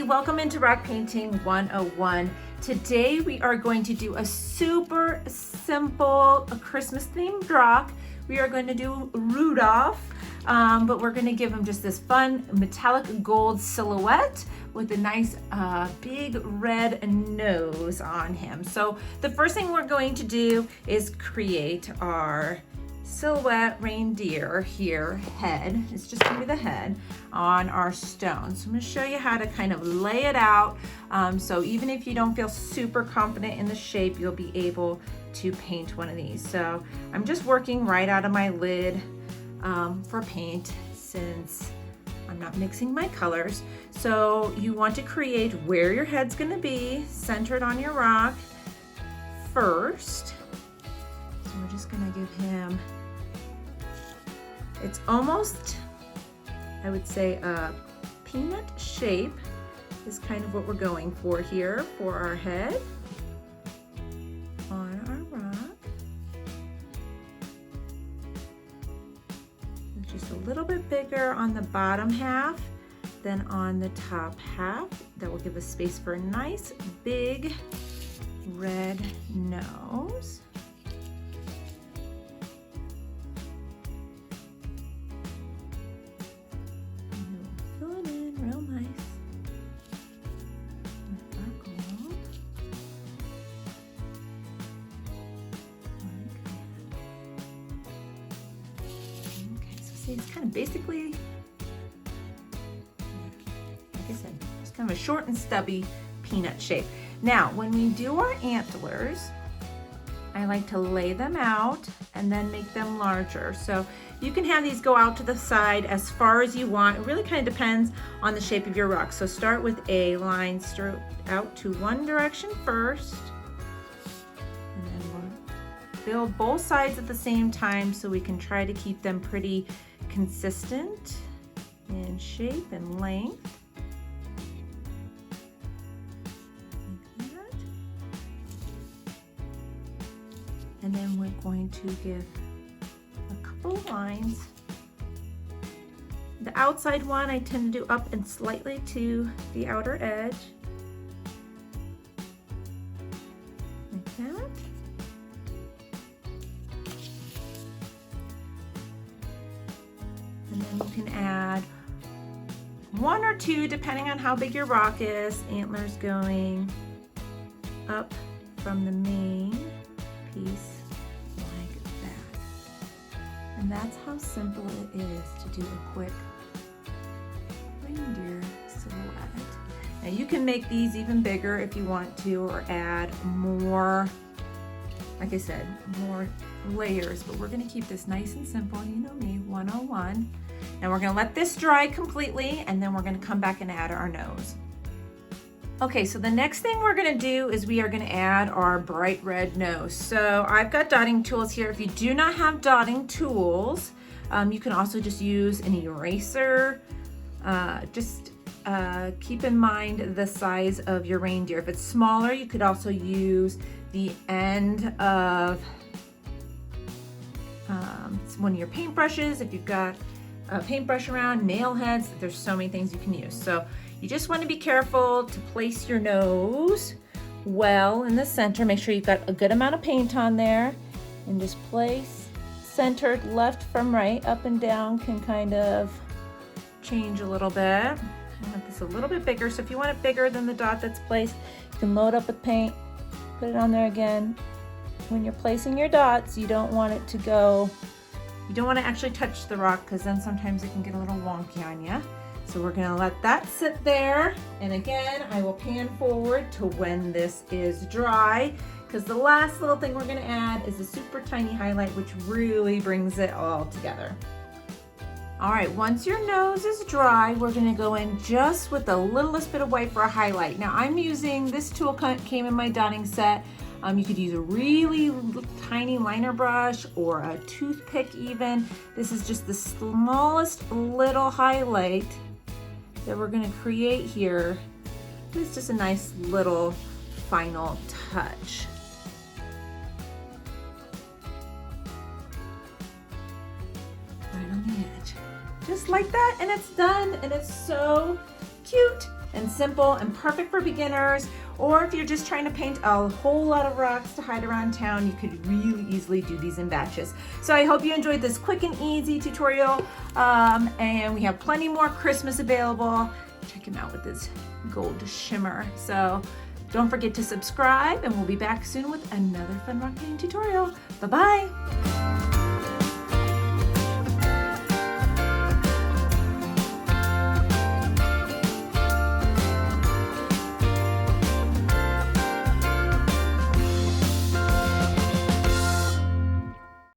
welcome into Rock Painting 101. Today we are going to do a super simple Christmas themed rock. We are going to do Rudolph, but we're going to give him just this fun metallic gold silhouette with a nice big red nose on him. So the first thing we're going to do is create our silhouette reindeer here, head. It's just gonna be the head on our stone. So I'm gonna show you how to kind of lay it out. So even if you don't feel super confident in the shape, you'll be able to paint one of these. So I'm just working right out of my lid for paint since I'm not mixing my colors. So you want to create where your head's gonna be centered on your rock first. So we're just gonna give him, it's almost, I would say, a peanut shape is kind of what we're going for here for our head on our rock. It's just a little bit bigger on the bottom half than on the top half. That will give us space for a nice big red nose. It's kind of basically, like I said, it's kind of a short and stubby peanut shape. Now, when we do our antlers, I like to lay them out and then make them larger. So you can have these go out to the side as far as you want. It really kind of depends on the shape of your rock. So start with a line straight out to one direction first. And then we'll build both sides at the same time so we can try to keep them pretty consistent in shape and length. Like that. And then we're going to give a couple of lines. The outside one I tend to do up and slightly to the outer edge. Like that. And then you can add one or two, depending on how big your rock is, antlers going up from the main piece like that. And that's how simple it is to do a quick reindeer silhouette. Now you can make these even bigger if you want to, or add more, like I said, more layers, but we're going to keep this nice and simple. You know me, 101. Now we're going to let this dry completely, and then we're going to come back and add our nose. Okay, so the next thing we're going to do is we are going to add our bright red nose. So I've got dotting tools here. If you do not have dotting tools, you can also just use an eraser. Keep in mind the size of your reindeer. If it's smaller, you could also use the end of one of your paintbrushes. If you've got a paintbrush around, nail heads, there's so many things you can use. So you just want to be careful to place your nose well in the center. Make sure you've got a good amount of paint on there, and just place centered left from right. Up and down can kind of change a little bit. I want this a little bit bigger, so if you want it bigger than the dot that's placed, you can load up with paint, put it on there again. When you're placing your dots, you don't want it to go, you don't want to actually touch the rock, because then sometimes it can get a little wonky on you. So we're going to let that sit there, and again I will pan forward to when this is dry, because the last little thing we're going to add is a super tiny highlight, which really brings it all together. All right, once your nose is dry, we're going to go in just with the littlest bit of white for a highlight. Now I'm using, this tool came in my dotting set. You could use a really tiny liner brush or a toothpick even. This is just the smallest little highlight that we're going to create here. It's just a nice little final touch. Right on the edge. Just like that, and it's done, and it's so cute and simple and perfect for beginners, or if you're just trying to paint a whole lot of rocks to hide around town, you could really easily do these in batches. So I hope you enjoyed this quick and easy tutorial, and we have plenty more Christmas available. Check him out with this gold shimmer. So don't forget to subscribe, and we'll be back soon with another fun rock painting tutorial. Bye-bye.